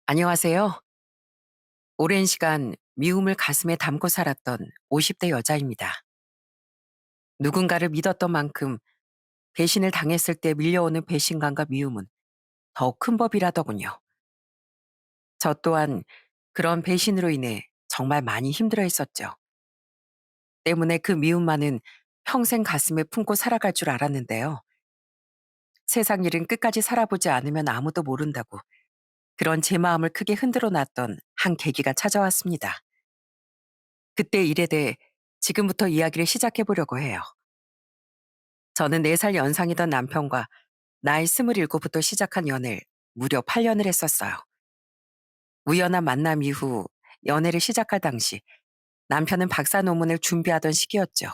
안녕하세요. 오랜 시간 미움을 가슴에 담고 살았던 50대 여자입니다. 누군가를 믿었던 만큼 배신을 당했을 때 밀려오는 배신감과 미움은 더 큰 법이라더군요. 저 또한 그런 배신으로 인해 정말 많이 힘들어 했었죠. 때문에 그 미움만은 평생 가슴에 품고 살아갈 줄 알았는데요. 세상 일은 끝까지 살아보지 않으면 아무도 모른다고 그런 제 마음을 크게 흔들어 놨던 한 계기가 찾아왔습니다. 그때 일에 대해 지금부터 이야기를 시작해 보려고 해요. 저는 4살 연상이던 남편과 나이 27부터 시작한 연애를 무려 8년을 했었어요. 우연한 만남 이후 연애를 시작할 당시 남편은 박사 논문을 준비하던 시기였죠.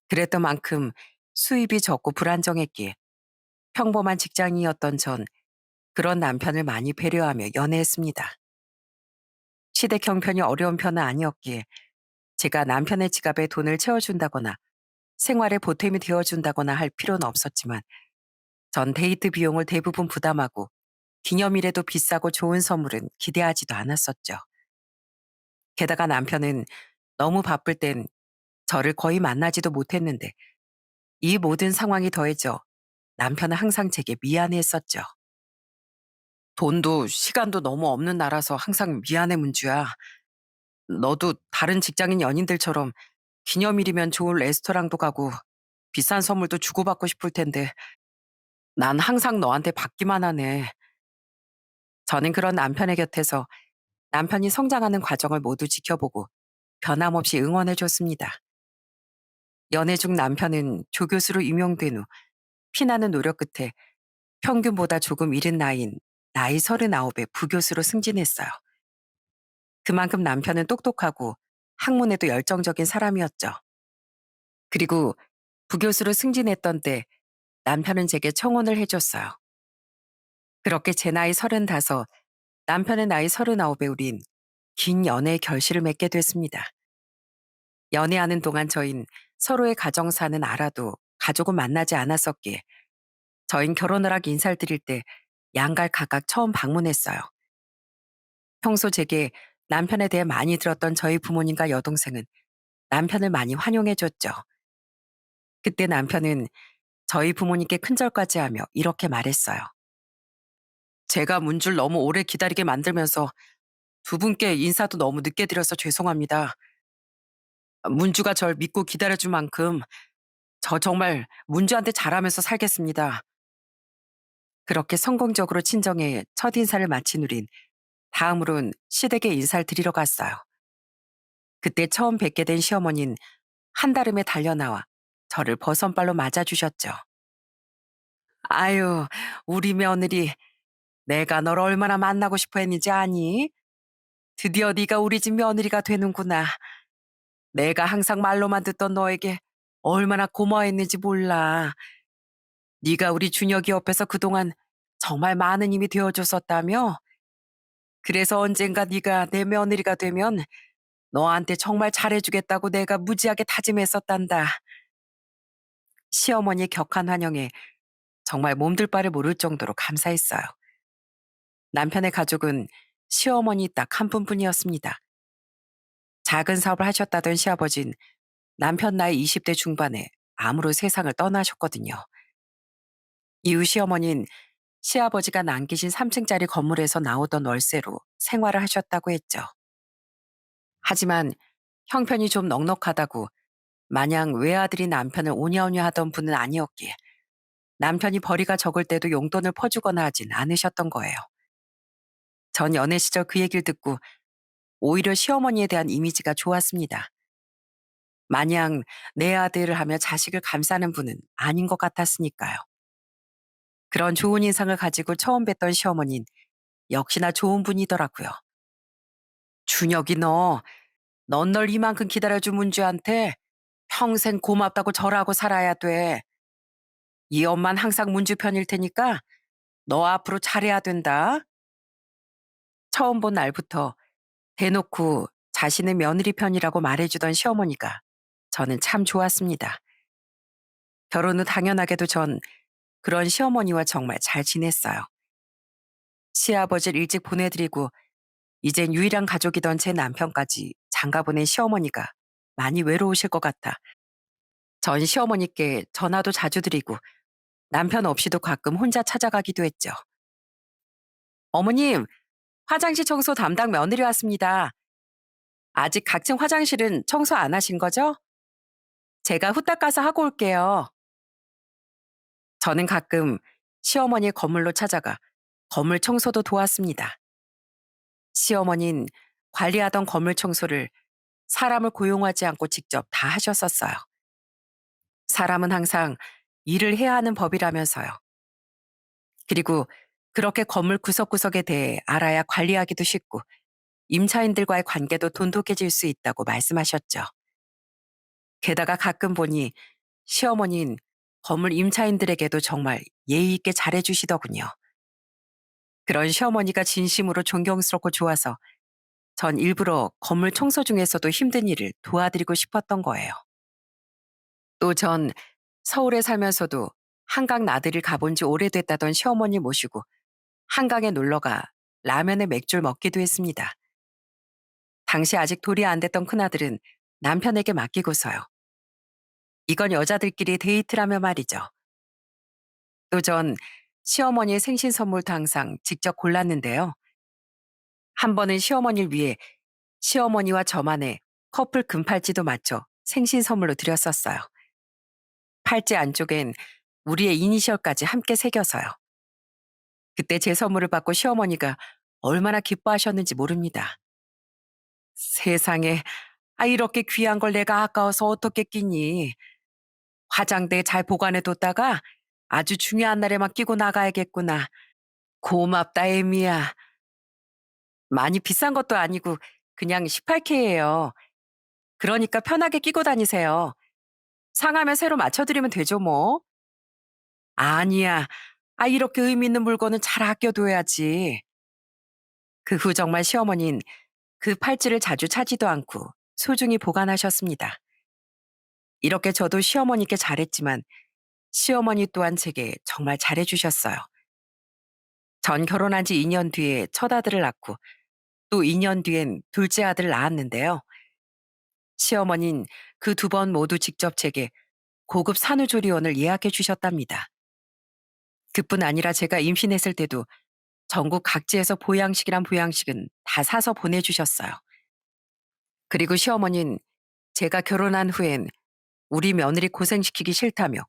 그랬던 만큼 수입이 적고 불안정했기에 평범한 직장인이었던 전 그런 남편을 많이 배려하며 연애했습니다. 시댁 형편이 어려운 편은 아니었기에 제가 남편의 지갑에 돈을 채워준다거나 생활에 보탬이 되어준다거나 할 필요는 없었지만 전 데이트 비용을 대부분 부담하고 기념일에도 비싸고 좋은 선물은 기대하지도 않았었죠. 게다가 남편은 너무 바쁠 땐 저를 거의 만나지도 못했는데 이 모든 상황이 더해져 남편은 항상 제게 미안해했었죠. 돈도 시간도 너무 없는 나라서 항상 미안해 문주야. 너도 다른 직장인 연인들처럼 기념일이면 좋은 레스토랑도 가고 비싼 선물도 주고받고 싶을 텐데 난 항상 너한테 받기만 하네. 저는 그런 남편의 곁에서 남편이 성장하는 과정을 모두 지켜보고 변함없이 응원해줬습니다. 연애 중 남편은 조교수로 임용된 후 피나는 노력 끝에 평균보다 조금 이른 나이인 나이 39에 부교수로 승진했어요. 그만큼 남편은 똑똑하고 학문에도 열정적인 사람이었죠. 그리고 부교수로 승진했던 때 남편은 제게 청혼을 해줬어요. 그렇게 제 나이 35, 남편의 나이 39에 우린 긴 연애의 결실을 맺게 됐습니다. 연애하는 동안 저흰 서로의 가정사는 알아도 가족은 만나지 않았었기에 저흰 결혼을 하기 인사를 드릴 때 양갈 각각 처음 방문했어요. 평소 제게 남편에 대해 많이 들었던 저희 부모님과 여동생은 남편을 많이 환영해줬죠. 그때 남편은 저희 부모님께 큰절까지 하며 이렇게 말했어요. 제가 문줄 너무 오래 기다리게 만들면서 두 분께 인사도 너무 늦게 드려서 죄송합니다. 문주가 절 믿고 기다려준 만큼 저 정말 문주한테 잘하면서 살겠습니다. 그렇게 성공적으로 친정에 첫인사를 마친 우린 다음으론 시댁에 인사를 드리러 갔어요. 그때 처음 뵙게 된 시어머니는 한달음에 달려나와 저를 버선발로 맞아주셨죠. 아유, 우리 며느리, 내가 널 얼마나 만나고 싶어 했는지 아니? 드디어 네가 우리 집 며느리가 되는구나. 내가 항상 말로만 듣던 너에게 얼마나 고마워했는지 몰라. 네가 우리 준혁이 옆에서 그동안 정말 많은 힘이 되어줬었다며? 그래서 언젠가 네가 내 며느리가 되면 너한테 정말 잘해주겠다고 내가 무지하게 다짐했었단다. 시어머니의 격한 환영에 정말 몸둘 바를 모를 정도로 감사했어요. 남편의 가족은 시어머니 딱 한 분뿐이었습니다. 작은 사업을 하셨다던 시아버진 남편 나이 20대 중반에 암으로 세상을 떠나셨거든요. 이후 시어머니는 시아버지가 남기신 3층짜리 건물에서 나오던 월세로 생활을 하셨다고 했죠. 하지만 형편이 좀 넉넉하다고 마냥 외아들이 남편을 오냐오냐 하던 분은 아니었기에 남편이 벌이가 적을 때도 용돈을 퍼주거나 하진 않으셨던 거예요. 전 연애 시절 그 얘기를 듣고 오히려 시어머니에 대한 이미지가 좋았습니다. 마냥 내 아들을 하며 자식을 감싸는 분은 아닌 것 같았으니까요. 그런 좋은 인상을 가지고 처음 뵀던 시어머니는 역시나 좋은 분이더라고요. 준혁이 넌 널 이만큼 기다려준 문주한테 평생 고맙다고 절하고 살아야 돼. 이 엄만 항상 문주 편일 테니까 너 앞으로 잘해야 된다. 처음 본 날부터 대놓고 자신의 며느리 편이라고 말해주던 시어머니가 저는 참 좋았습니다. 결혼 후 당연하게도 전 그런 시어머니와 정말 잘 지냈어요. 시아버지를 일찍 보내드리고 이젠 유일한 가족이던 제 남편까지 장가보낸 시어머니가 많이 외로우실 것 같아 전 시어머니께 전화도 자주 드리고 남편 없이도 가끔 혼자 찾아가기도 했죠. 어머님, 화장실 청소 담당 며느리 왔습니다. 아직 각층 화장실은 청소 안 하신 거죠? 제가 후딱 가서 하고 올게요. 저는 가끔 시어머니의 건물로 찾아가 건물 청소도 도왔습니다. 시어머니는 관리하던 건물 청소를 사람을 고용하지 않고 직접 다 하셨었어요. 사람은 항상 일을 해야 하는 법이라면서요. 그리고 그렇게 건물 구석구석에 대해 알아야 관리하기도 쉽고 임차인들과의 관계도 돈독해질 수 있다고 말씀하셨죠. 게다가 가끔 보니 시어머니는 건물 임차인들에게도 정말 예의 있게 잘해주시더군요. 그런 시어머니가 진심으로 존경스럽고 좋아서 전 일부러 건물 청소 중에서도 힘든 일을 도와드리고 싶었던 거예요. 또 전 서울에 살면서도 한강 나들이를 가본 지 오래됐다던 시어머니 모시고 한강에 놀러가 라면에 맥주를 먹기도 했습니다. 당시 아직 돌이 안 됐던 큰아들은 남편에게 맡기고서요. 이건 여자들끼리 데이트라며 말이죠. 또 전 시어머니의 생신 선물도 항상 직접 골랐는데요. 한 번은 시어머니를 위해 시어머니와 저만의 커플 금팔찌도 맞춰 생신 선물로 드렸었어요. 팔찌 안쪽엔 우리의 이니셜까지 함께 새겨서요. 그때 제 선물을 받고 시어머니가 얼마나 기뻐하셨는지 모릅니다. 세상에, 이렇게 귀한 걸 내가 아까워서 어떻게 끼니. 화장대에 잘 보관해뒀다가 아주 중요한 날에만 끼고 나가야겠구나. 고맙다, 에미야. 많이 비싼 것도 아니고 그냥 18K예요. 그러니까 편하게 끼고 다니세요. 상하면 새로 맞춰드리면 되죠, 뭐. 아니야. 이렇게 의미 있는 물건은 잘 아껴둬야지. 그 후 정말 시어머니는 그 팔찌를 자주 차지도 않고 소중히 보관하셨습니다. 이렇게 저도 시어머니께 잘했지만 시어머니 또한 제게 정말 잘해주셨어요. 전 결혼한 지 2년 뒤에 첫 아들을 낳고 또 2년 뒤엔 둘째 아들을 낳았는데요. 시어머니는 그 두 번 모두 직접 제게 고급 산후조리원을 예약해 주셨답니다. 그뿐 아니라 제가 임신했을 때도 전국 각지에서 보양식이란 보양식은 다 사서 보내주셨어요. 그리고 시어머니는 제가 결혼한 후엔 우리 며느리 고생시키기 싫다며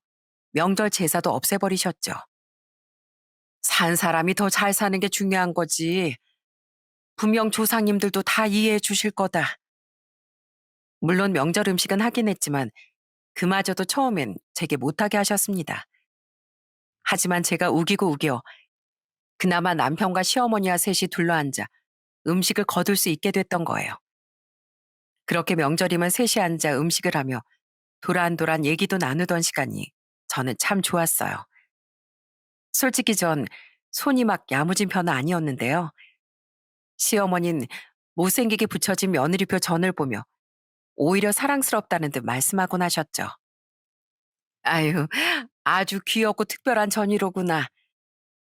명절 제사도 없애버리셨죠. 산 사람이 더 잘 사는 게 중요한 거지. 분명 조상님들도 다 이해해 주실 거다. 물론 명절 음식은 하긴 했지만 그마저도 처음엔 제게 못하게 하셨습니다. 하지만 제가 우기고 우겨 그나마 남편과 시어머니와 셋이 둘러앉아 음식을 거둘 수 있게 됐던 거예요. 그렇게 명절이면 셋이 앉아 음식을 하며 도란도란 얘기도 나누던 시간이 저는 참 좋았어요. 솔직히 전 손이 막 야무진 편은 아니었는데요. 시어머니는 못생기게 붙여진 며느리표 전을 보며 오히려 사랑스럽다는 듯 말씀하곤 하셨죠. 아유, 아주 귀엽고 특별한 전이로구나.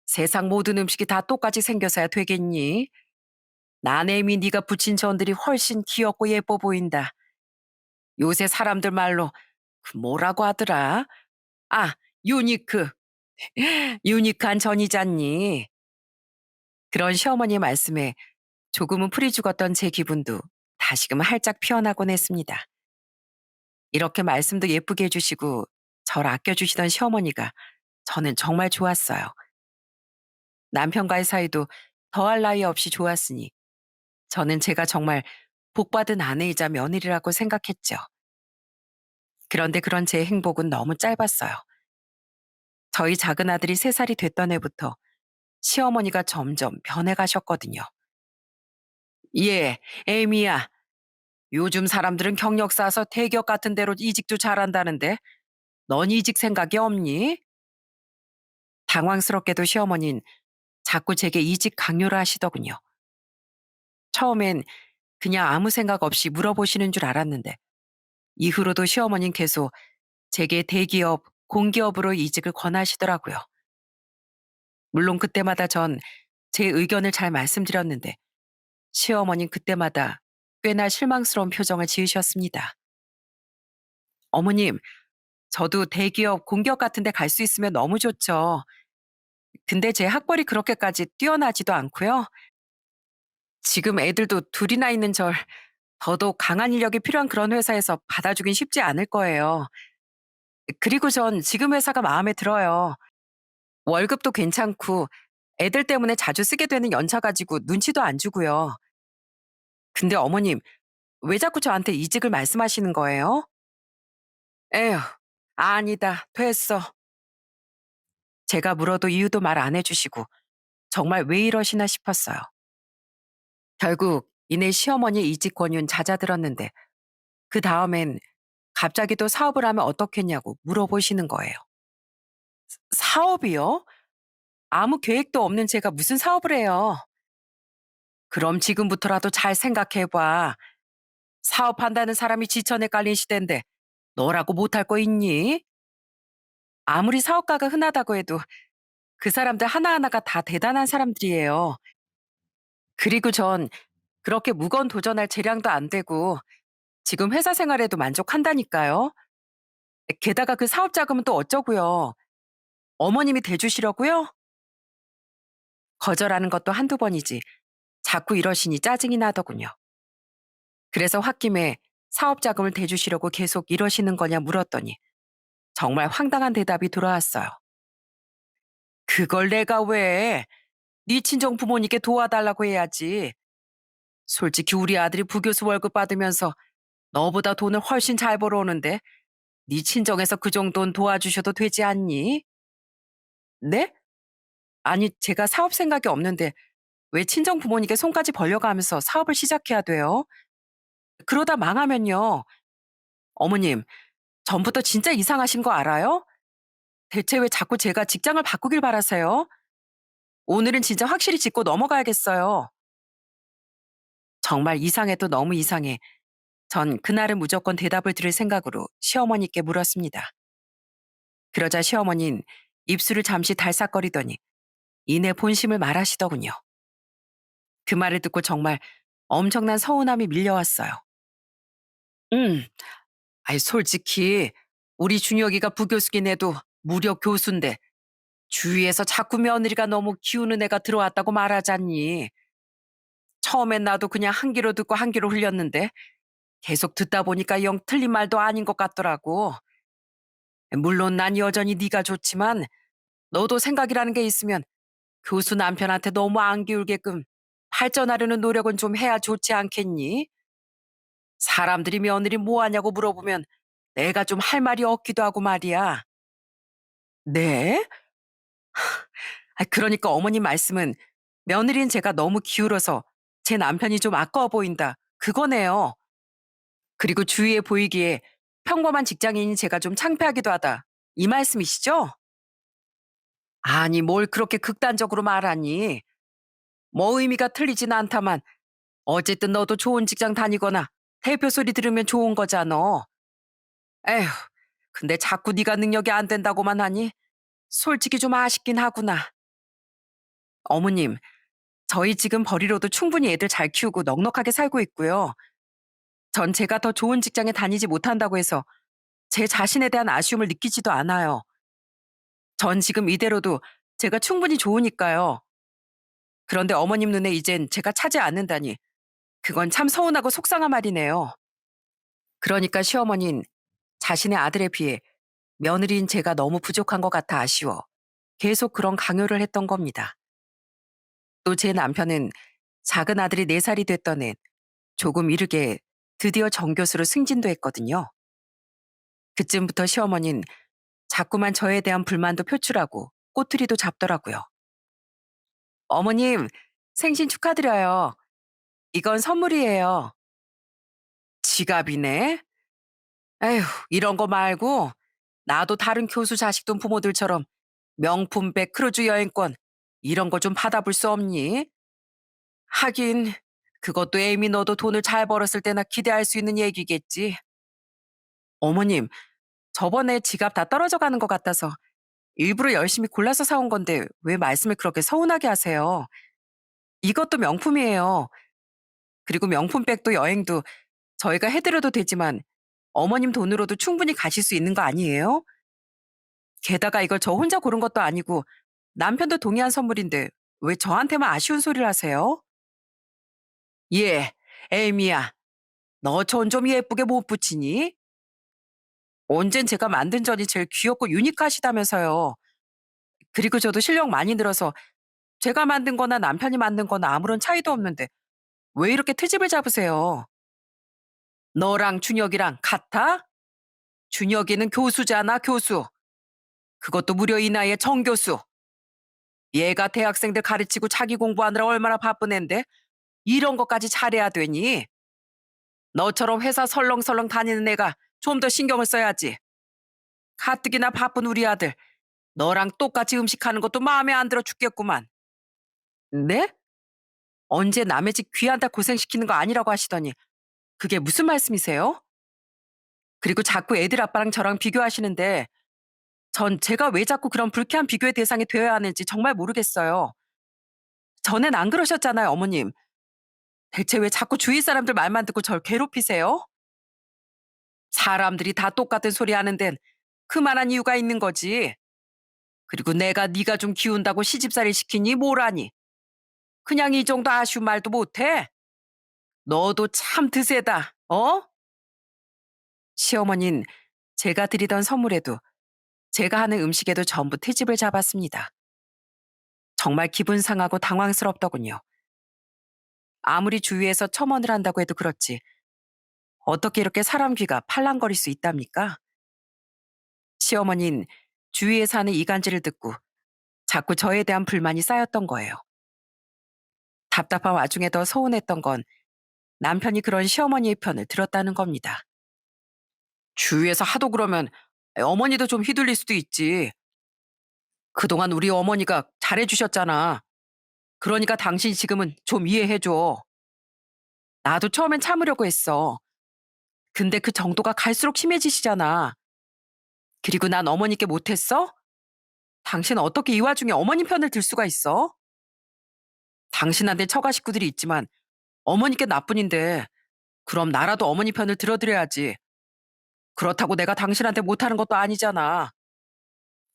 세상 모든 음식이 다 똑같이 생겨서야 되겠니? 나네미 네가 붙인 전들이 훨씬 귀엽고 예뻐 보인다. 요새 사람들 말로 그 뭐라고 하더라? 아, 유니크. 유니크한 전이잖니. 그런 시어머니의 말씀에 조금은 풀이 죽었던 제 기분도 다시금 활짝 피어나곤 했습니다. 이렇게 말씀도 예쁘게 해주시고 절 아껴주시던 시어머니가 저는 정말 좋았어요. 남편과의 사이도 더할 나위 없이 좋았으니 저는 제가 정말 복받은 아내이자 며느리라고 생각했죠. 그런데 그런 제 행복은 너무 짧았어요. 저희 작은 아들이 3살이 됐던 해부터 시어머니가 점점 변해가셨거든요. 예, 에이미야. 요즘 사람들은 경력 쌓아서 대기업 같은 데로 이직도 잘한다는데 넌 이직 생각이 없니? 당황스럽게도 시어머니는 자꾸 제게 이직 강요를 하시더군요. 처음엔 그냥 아무 생각 없이 물어보시는 줄 알았는데 이후로도 시어머니는 계속 제게 대기업, 공기업으로 이직을 권하시더라고요. 물론 그때마다 전 제 의견을 잘 말씀드렸는데 시어머니는 그때마다 꽤나 실망스러운 표정을 지으셨습니다. 어머님, 저도 대기업 공기업 같은 데 갈 수 있으면 너무 좋죠. 근데 제 학벌이 그렇게까지 뛰어나지도 않고요. 지금 애들도 둘이나 있는 절 더더욱 강한 인력이 필요한 그런 회사에서 받아주긴 쉽지 않을 거예요. 그리고 전 지금 회사가 마음에 들어요. 월급도 괜찮고 애들 때문에 자주 쓰게 되는 연차 가지고 눈치도 안 주고요. 근데 어머님, 왜 자꾸 저한테 이직을 말씀하시는 거예요? 에휴, 아니다, 됐어. 제가 물어도 이유도 말 안 해주시고 정말 왜 이러시나 싶었어요. 결국 이내 시어머니 이직 권유는 잦아들었는데 그 다음엔 갑자기 또 사업을 하면 어떻겠냐고 물어보시는 거예요. 사업이요? 아무 계획도 없는 제가 무슨 사업을 해요? 그럼 지금부터라도 잘 생각해 봐. 사업한다는 사람이 지천에 깔린 시대인데 너라고 못할 거 있니? 아무리 사업가가 흔하다고 해도 그 사람들 하나하나가 다 대단한 사람들이에요. 그리고 전 그렇게 무거운 도전할 재량도 안 되고 지금 회사 생활에도 만족한다니까요. 게다가 그 사업 자금은 또 어쩌고요. 어머님이 대주시려고요? 거절하는 것도 한두 번이지 자꾸 이러시니 짜증이 나더군요. 그래서 홧김에 사업 자금을 대주시려고 계속 이러시는 거냐 물었더니 정말 황당한 대답이 돌아왔어요. 그걸 내가 왜? 네 친정 부모님께 도와달라고 해야지. 솔직히 우리 아들이 부교수 월급 받으면서 너보다 돈을 훨씬 잘 벌어오는데 네 친정에서 그 정도는 도와주셔도 되지 않니? 네? 아니 제가 사업 생각이 없는데 왜 친정 부모님께 손까지 벌려가면서 사업을 시작해야 돼요? 그러다 망하면요. 어머님, 전부터 진짜 이상하신 거 알아요? 대체 왜 자꾸 제가 직장을 바꾸길 바라세요? 오늘은 진짜 확실히 짚고 넘어가야겠어요. 정말 이상해도 너무 이상해. 전 그날은 무조건 대답을 들을 생각으로 시어머니께 물었습니다. 그러자 시어머니는 입술을 잠시 달싹거리더니 이내 본심을 말하시더군요. 그 말을 듣고 정말 엄청난 서운함이 밀려왔어요. 음, 아이 솔직히 우리 준혁이가 부교수긴 해도 무려 교수인데 주위에서 자꾸 며느리가 너무 기우는 애가 들어왔다고 말하잖니. 처음엔 나도 그냥 한 귀로 듣고 한 귀로 흘렸는데 계속 듣다 보니까 영 틀린 말도 아닌 것 같더라고. 물론 난 여전히 네가 좋지만 너도 생각이라는 게 있으면 교수 남편한테 너무 안 기울게끔 발전하려는 노력은 좀 해야 좋지 않겠니? 사람들이 며느리 뭐 하냐고 물어보면 내가 좀 할 말이 없기도 하고 말이야. 네? 그러니까 어머님 말씀은 며느리는 제가 너무 기울어서 제 남편이 좀 아까워 보인다. 그거네요. 그리고 주위에 보이기에 평범한 직장인인 제가 좀 창피하기도 하다. 이 말씀이시죠? 아니, 뭘 그렇게 극단적으로 말하니? 뭐 의미가 틀리진 않다만 어쨌든 너도 좋은 직장 다니거나 대표 소리 들으면 좋은 거잖아. 에휴, 근데 자꾸 네가 능력이 안 된다고만 하니 솔직히 좀 아쉽긴 하구나. 어머님, 저희 지금 벌이로도 충분히 애들 잘 키우고 넉넉하게 살고 있고요. 전 제가 더 좋은 직장에 다니지 못한다고 해서 제 자신에 대한 아쉬움을 느끼지도 않아요. 전 지금 이대로도 제가 충분히 좋으니까요. 그런데 어머님 눈에 이젠 제가 차지 않는다니 그건 참 서운하고 속상한 말이네요. 그러니까 시어머니는 자신의 아들에 비해 며느리인 제가 너무 부족한 것 같아 아쉬워 계속 그런 강요를 했던 겁니다. 또 제 남편은 작은 아들이 4살이 됐던 해 조금 이르게 드디어 정교수로 승진도 했거든요. 그쯤부터 시어머니는 자꾸만 저에 대한 불만도 표출하고 꼬투리도 잡더라고요. 어머님, 생신 축하드려요. 이건 선물이에요. 지갑이네. 에휴, 이런 거 말고 나도 다른 교수 자식 돈 부모들처럼 명품백 크루즈 여행권 이런 거 좀 받아볼 수 없니? 하긴 그것도 애미 너도 돈을 잘 벌었을 때나 기대할 수 있는 얘기겠지. 어머님, 저번에 지갑 다 떨어져 가는 것 같아서 일부러 열심히 골라서 사온 건데 왜 말씀을 그렇게 서운하게 하세요? 이것도 명품이에요. 그리고 명품백도 여행도 저희가 해 드려도 되지만 어머님 돈으로도 충분히 가실 수 있는 거 아니에요? 게다가 이걸 저 혼자 고른 것도 아니고 남편도 동의한 선물인데 왜 저한테만 아쉬운 소리를 하세요? 예, 에이미야, 너 전 좀 예쁘게 못 붙이니? 언젠 제가 만든 전이 제일 귀엽고 유니크하시다면서요. 그리고 저도 실력 많이 늘어서 제가 만든 거나 남편이 만든 거나 아무런 차이도 없는데 왜 이렇게 트집을 잡으세요? 너랑 준혁이랑 같아? 준혁이는 교수잖아, 교수. 그것도 무려 이 나이에 정교수. 얘가 대학생들 가르치고 자기 공부하느라 얼마나 바쁜 앤데 이런 것까지 잘해야 되니? 너처럼 회사 설렁설렁 다니는 애가 좀 더 신경을 써야지. 가뜩이나 바쁜 우리 아들. 너랑 똑같이 음식하는 것도 마음에 안 들어 죽겠구만. 네? 언제 남의 집 귀한다 고생시키는 거 아니라고 하시더니 그게 무슨 말씀이세요? 그리고 자꾸 애들 아빠랑 저랑 비교하시는데 전 제가 왜 자꾸 그런 불쾌한 비교의 대상이 되어야 하는지 정말 모르겠어요. 전엔 안 그러셨잖아요, 어머님. 대체 왜 자꾸 주위 사람들 말만 듣고 절 괴롭히세요? 사람들이 다 똑같은 소리 하는 데는 그만한 이유가 있는 거지. 그리고 내가 네가 좀 기운다고 시집살이 시키니 뭐라니. 그냥 이 정도 아쉬운 말도 못해? 너도 참 드세다. 어? 시어머니는 제가 드리던 선물에도 제가 하는 음식에도 전부 트집을 잡았습니다. 정말 기분 상하고 당황스럽더군요. 아무리 주위에서 첨언을 한다고 해도 그렇지. 어떻게 이렇게 사람 귀가 팔랑거릴 수 있답니까? 시어머니는 주위에 사는 이간질을 듣고 자꾸 저에 대한 불만이 쌓였던 거예요. 답답한 와중에 더 서운했던 건 남편이 그런 시어머니의 편을 들었다는 겁니다. 주위에서 하도 그러면 어머니도 좀 휘둘릴 수도 있지. 그동안 우리 어머니가 잘해주셨잖아. 그러니까 당신 지금은 좀 이해해줘. 나도 처음엔 참으려고 했어. 근데 그 정도가 갈수록 심해지시잖아. 그리고 난 어머니께 못했어? 당신 어떻게 이 와중에 어머님 편을 들 수가 있어? 당신한테 처가 식구들이 있지만 어머니께 나뿐인데 그럼 나라도 어머니 편을 들어드려야지. 그렇다고 내가 당신한테 못하는 것도 아니잖아.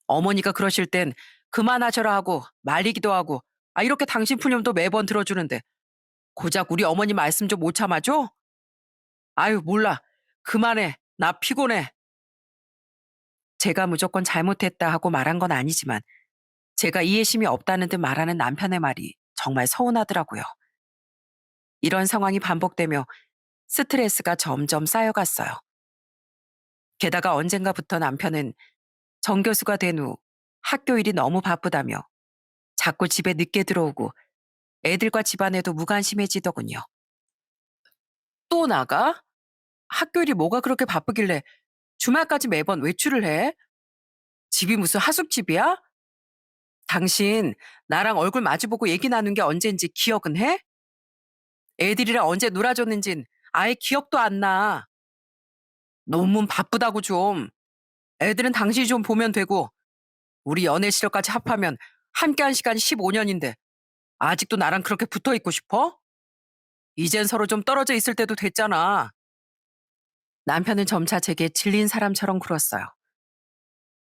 어머니가 그러실 땐 그만하셔라 하고 말리기도 하고 이렇게 당신 푸념도 매번 들어주는데 고작 우리 어머니 말씀 좀 못 참아줘? 아유 몰라. 그만해. 나 피곤해. 제가 무조건 잘못했다 하고 말한 건 아니지만 제가 이해심이 없다는 듯 말하는 남편의 말이 정말 서운하더라고요. 이런 상황이 반복되며 스트레스가 점점 쌓여갔어요. 게다가 언젠가부터 남편은 정교수가 된 후 학교 일이 너무 바쁘다며 자꾸 집에 늦게 들어오고 애들과 집안에도 무관심해지더군요. 또 나가? 학교 일이 뭐가 그렇게 바쁘길래 주말까지 매번 외출을 해? 집이 무슨 하숙집이야? 당신 나랑 얼굴 마주보고 얘기 나눈 게 언젠지 기억은 해? 애들이랑 언제 놀아줬는진 아예 기억도 안 나. 너무 바쁘다고 좀. 애들은 당신이 좀 보면 되고 우리 연애 시절까지 합하면 함께한 시간이 15년인데 아직도 나랑 그렇게 붙어 있고 싶어? 이젠 서로 좀 떨어져 있을 때도 됐잖아. 남편은 점차 제게 질린 사람처럼 굴었어요.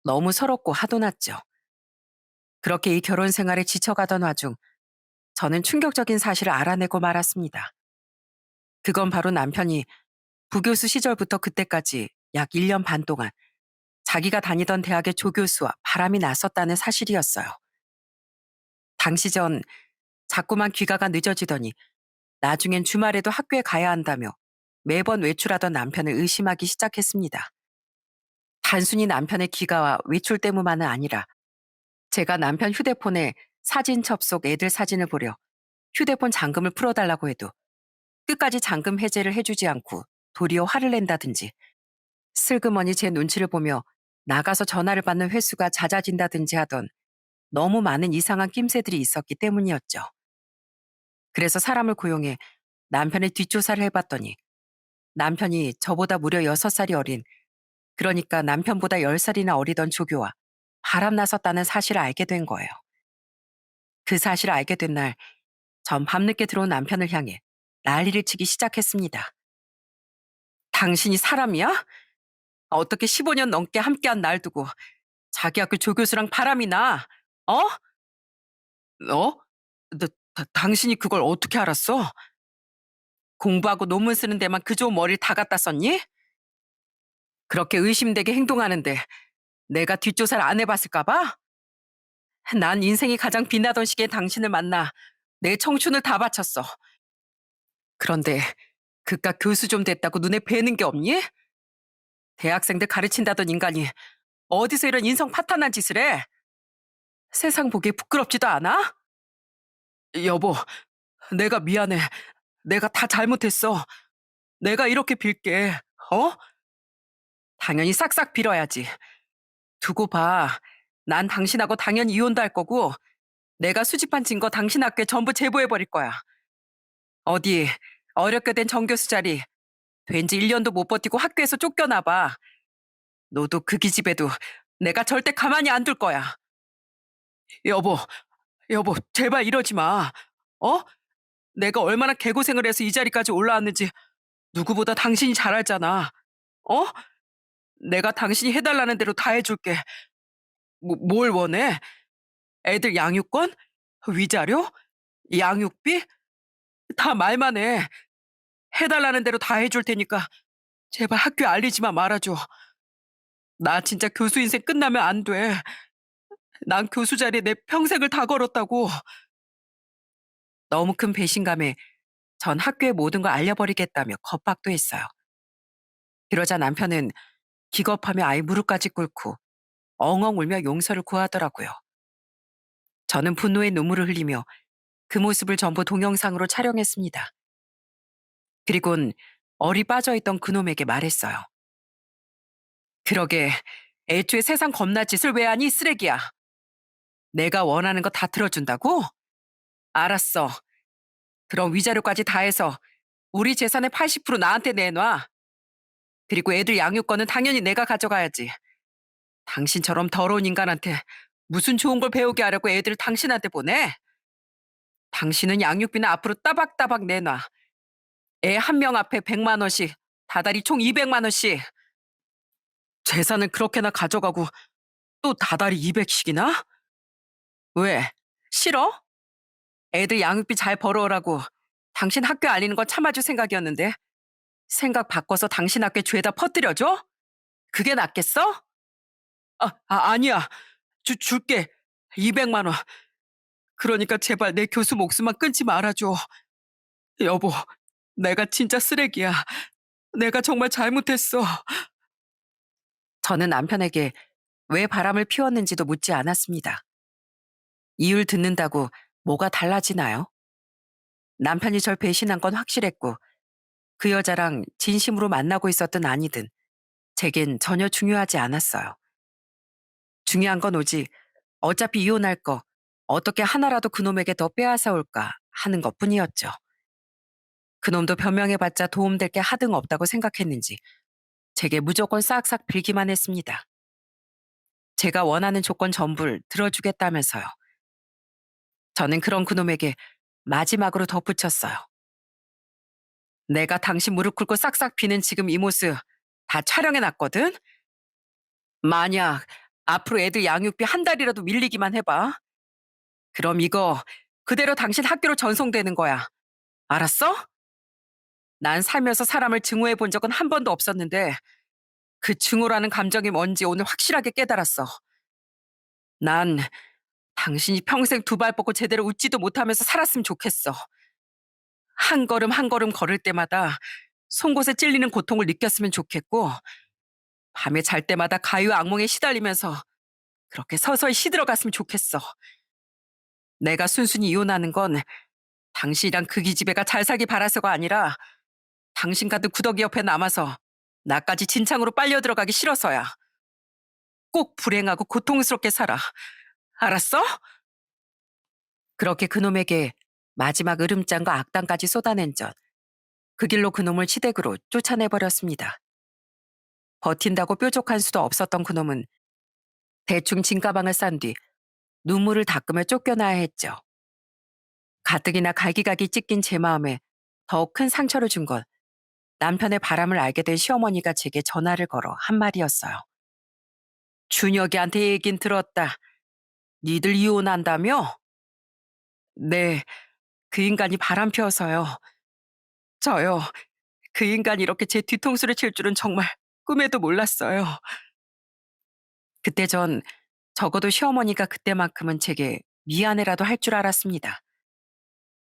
너무 서럽고 화도 났죠. 그렇게 이 결혼 생활에 지쳐가던 와중 저는 충격적인 사실을 알아내고 말았습니다. 그건 바로 남편이 부교수 시절부터 그때까지 약 1년 반 동안 자기가 다니던 대학의 조교수와 바람이 났었다는 사실이었어요. 당시 전 자꾸만 귀가가 늦어지더니 나중엔 주말에도 학교에 가야 한다며 매번 외출하던 남편을 의심하기 시작했습니다. 단순히 남편의 귀가와 외출 때문만은 아니라 제가 남편 휴대폰에 사진 접속 애들 사진을 보려 휴대폰 잠금을 풀어달라고 해도 끝까지 잠금 해제를 해주지 않고 도리어 화를 낸다든지 슬그머니 제 눈치를 보며 나가서 전화를 받는 횟수가 잦아진다든지 하던 너무 많은 이상한 낌새들이 있었기 때문이었죠. 그래서 사람을 고용해 남편의 뒷조사를 해봤더니 남편이 저보다 무려 6살이 어린, 그러니까 남편보다 10살이나 어리던 조교와 바람났었다는 사실을 알게 된 거예요. 그 사실을 알게 된 날 전 밤늦게 들어온 남편을 향해 난리를 치기 시작했습니다. 당신이 사람이야? 어떻게 15년 넘게 함께한 날 두고 자기 학교 조교수랑 바람이 나? 어? 어? 당신이 그걸 어떻게 알았어? 공부하고 논문 쓰는 데만 그 좋은 머리를 다 갖다 썼니? 그렇게 의심되게 행동하는데 내가 뒷조사를 안 해봤을까 봐? 난 인생이 가장 빛나던 시기에 당신을 만나 내 청춘을 다 바쳤어. 그런데 그깟 교수 좀 됐다고 눈에 뵈는 게 없니? 대학생들 가르친다던 인간이 어디서 이런 인성 파탄한 짓을 해? 세상 보기에 부끄럽지도 않아? 여보, 내가 미안해. 내가 다 잘못했어. 내가 이렇게 빌게. 어? 당연히 싹싹 빌어야지. 두고 봐. 난 당신하고 당연히 이혼도 할 거고 내가 수집한 증거 당신 학교에 전부 제보해버릴 거야. 어디 어렵게 된 정교수 자리 왠지 1년도 못 버티고 학교에서 쫓겨나봐. 너도 그 기집애도 내가 절대 가만히 안 둘 거야. 여보, 여보, 제발 이러지 마. 어? 내가 얼마나 개고생을 해서 이 자리까지 올라왔는지 누구보다 당신이 잘 알잖아. 어? 내가 당신이 해달라는 대로 다 해줄게. 뭘 원해? 애들 양육권? 위자료? 양육비? 다 말만 해. 해달라는 대로 다 해줄 테니까 제발 학교에 알리지만 말아줘. 나 진짜 교수 인생 끝나면 안 돼. 난 교수 자리에 내 평생을 다 걸었다고. 너무 큰 배신감에 전 학교의 모든 걸 알려버리겠다며 겁박도 했어요. 그러자 남편은 기겁하며 아이 무릎까지 꿇고 엉엉 울며 용서를 구하더라고요. 저는 분노의 눈물을 흘리며 그 모습을 전부 동영상으로 촬영했습니다. 그리곤 얼이 빠져있던 그놈에게 말했어요. 그러게 애초에 세상 겁나 짓을 왜 하니 쓰레기야. 내가 원하는 거 다 들어준다고? 알았어. 그럼 위자료까지 다 해서 우리 재산의 80% 나한테 내놔. 그리고 애들 양육권은 당연히 내가 가져가야지. 당신처럼 더러운 인간한테 무슨 좋은 걸 배우게 하려고 애들을 당신한테 보내? 당신은 양육비는 앞으로 따박따박 내놔. 애 한 명 앞에 100만 원씩, 다달이 총 200만 원씩. 재산을 그렇게나 가져가고 또 다달이 200씩이나? 왜? 싫어? 애들 양육비 잘 벌어오라고 당신 학교 알리는 건 참아줄 생각이었는데 생각 바꿔서 당신 학교에 죄다 퍼뜨려줘? 그게 낫겠어? 아니야. 줄게. 200만 원. 그러니까 제발 내 교수 목숨만 끊지 말아줘. 여보, 내가 진짜 쓰레기야. 내가 정말 잘못했어. 저는 남편에게 왜 바람을 피웠는지도 묻지 않았습니다. 이유를 듣는다고 뭐가 달라지나요? 남편이 절 배신한 건 확실했고 그 여자랑 진심으로 만나고 있었든 아니든 제겐 전혀 중요하지 않았어요. 중요한 건 오직 어차피 이혼할 거 어떻게 하나라도 그놈에게 더 빼앗아 올까 하는 것뿐이었죠. 그놈도 변명해봤자 도움될 게 하등 없다고 생각했는지 제게 무조건 싹싹 빌기만 했습니다. 제가 원하는 조건 전부를 들어주겠다면서요. 저는 그런 그놈에게 마지막으로 덧붙였어요. 내가 당신 무릎 꿇고 싹싹 비는 지금 이 모습 다 촬영해놨거든? 만약 앞으로 애들 양육비 한 달이라도 밀리기만 해봐. 그럼 이거 그대로 당신 학교로 전송되는 거야. 알았어? 난 살면서 사람을 증오해 본 적은 한 번도 없었는데 그 증오라는 감정이 뭔지 오늘 확실하게 깨달았어. 난 당신이 평생 두 발 뻗고 제대로 웃지도 못하면서 살았으면 좋겠어. 한 걸음 한 걸음 걸을 때마다 송곳에 찔리는 고통을 느꼈으면 좋겠고 밤에 잘 때마다 가유 악몽에 시달리면서 그렇게 서서히 시들어갔으면 좋겠어. 내가 순순히 이혼하는 건 당신이랑 그 기집애가 잘 살기 바라서가 아니라 당신 같은 구더기 옆에 남아서 나까지 진창으로 빨려 들어가기 싫어서야. 꼭 불행하고 고통스럽게 살아. 알았어? 그렇게 그놈에게 마지막 으름장과 악당까지 쏟아낸 전 그 길로 그놈을 시댁으로 쫓아내버렸습니다. 버틴다고 뾰족한 수도 없었던 그놈은 대충 진가방을 싼 뒤 눈물을 닦으며 쫓겨나야 했죠. 가뜩이나 갈기갈기 찢긴 제 마음에 더 큰 상처를 준 건 남편의 바람을 알게 된 시어머니가 제게 전화를 걸어 한 말이었어요. 준혁이한테 얘긴 들었다. 니들 이혼한다며? 네, 그 인간이 바람 피워서요. 저요, 그 인간이 이렇게 제 뒤통수를 칠 줄은 정말 꿈에도 몰랐어요. 그때 전 적어도 시어머니가 그때만큼은 제게 미안해라도 할 줄 알았습니다.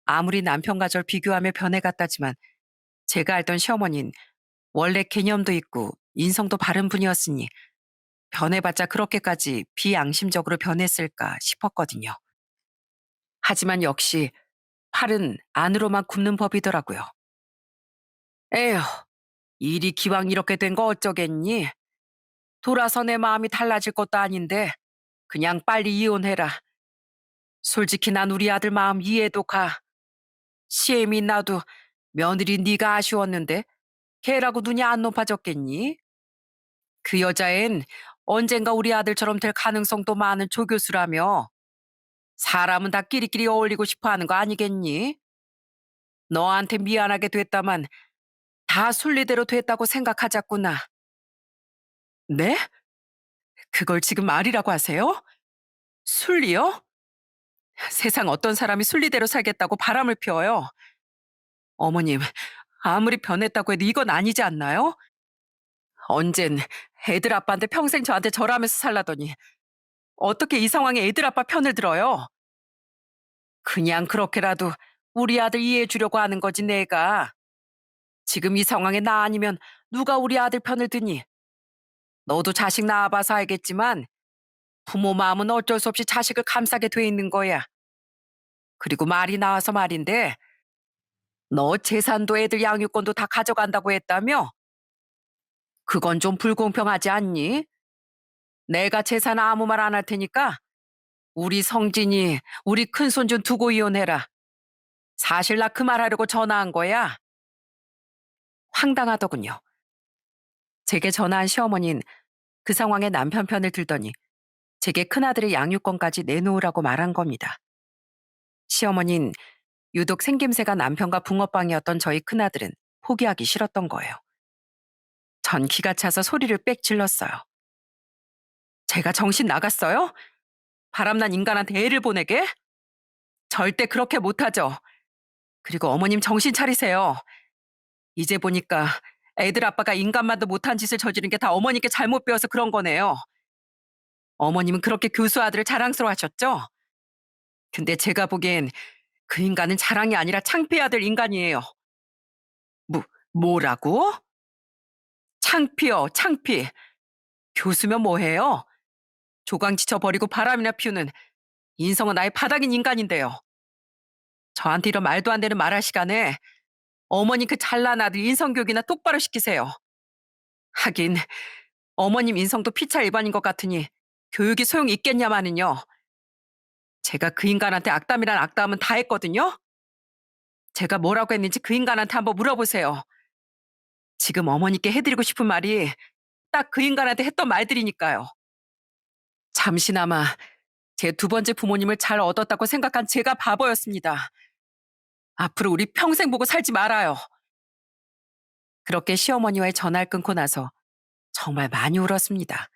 아무리 남편과 절 비교하며 변해갔다지만 제가 알던 시어머니는 원래 개념도 있고 인성도 바른 분이었으니 변해봤자 그렇게까지 비양심적으로 변했을까 싶었거든요. 하지만 역시 팔은 안으로만 굽는 법이더라고요. 에휴, 일이 기왕 이렇게 된 거 어쩌겠니? 돌아서 내 마음이 달라질 것도 아닌데 그냥 빨리 이혼해라. 솔직히 난 우리 아들 마음 이해도 가. 시엠이 나도 며느리 네가 아쉬웠는데 걔라고 눈이 안 높아졌겠니? 그 여자엔 언젠가 우리 아들처럼 될 가능성도 많은 조교수라며 사람은 다 끼리끼리 어울리고 싶어 하는 거 아니겠니? 너한테 미안하게 됐다만 다 순리대로 됐다고 생각하자꾸나. 네? 그걸 지금 말이라고 하세요? 순리요? 세상 어떤 사람이 순리대로 살겠다고 바람을 피워요? 어머님, 아무리 변했다고 해도 이건 아니지 않나요? 언젠 애들 아빠한테 평생 저한테 절하면서 살라더니 어떻게 이 상황에 애들 아빠 편을 들어요? 그냥 그렇게라도 우리 아들 이해해 주려고 하는 거지 내가. 지금 이 상황에 나 아니면 누가 우리 아들 편을 드니? 너도 자식 낳아봐서 알겠지만 부모 마음은 어쩔 수 없이 자식을 감싸게 돼 있는 거야. 그리고 말이 나와서 말인데 너 재산도 애들 양육권도 다 가져간다고 했다며? 그건 좀 불공평하지 않니? 내가 재산 아무 말 안 할 테니까 우리 성진이 우리 큰손 좀 두고 이혼해라. 사실 나 그 말하려고 전화한 거야. 황당하더군요. 제게 전화한 시어머니는 그 상황에 남편 편을 들더니 제게 큰아들의 양육권까지 내놓으라고 말한 겁니다. 시어머니는 유독 생김새가 남편과 붕어빵이었던 저희 큰아들은 포기하기 싫었던 거예요. 전 기가 차서 소리를 빽 질렀어요. 제가 정신 나갔어요? 바람난 인간한테 애를 보내게? 절대 그렇게 못하죠. 그리고 어머님 정신 차리세요. 이제 보니까 애들 아빠가 인간만도 못한 짓을 저지른 게 다 어머니께 잘못 배워서 그런 거네요. 어머님은 그렇게 교수 아들을 자랑스러워 하셨죠? 근데 제가 보기엔 그 인간은 자랑이 아니라 창피해야 될 인간이에요. 뭐, 뭐라고? 창피요, 창피. 교수면 뭐해요? 조강 지쳐버리고 바람이나 피우는 인성은 아예 바닥인 인간인데요. 저한테 이런 말도 안 되는 말할 시간에 어머니 그 잘난 아들 인성교육이나 똑바로 시키세요. 하긴 어머님 인성도 피차 일반인 것 같으니 교육이 소용이 있겠냐마는요. 제가 그 인간한테 악담이란 악담은 다 했거든요. 제가 뭐라고 했는지 그 인간한테 한번 물어보세요. 지금 어머니께 해드리고 싶은 말이 딱 그 인간한테 했던 말들이니까요. 잠시나마 제 두 번째 부모님을 잘 얻었다고 생각한 제가 바보였습니다. 앞으로 우리 평생 보고 살지 말아요. 그렇게 시어머니와의 전화를 끊고 나서 정말 많이 울었습니다.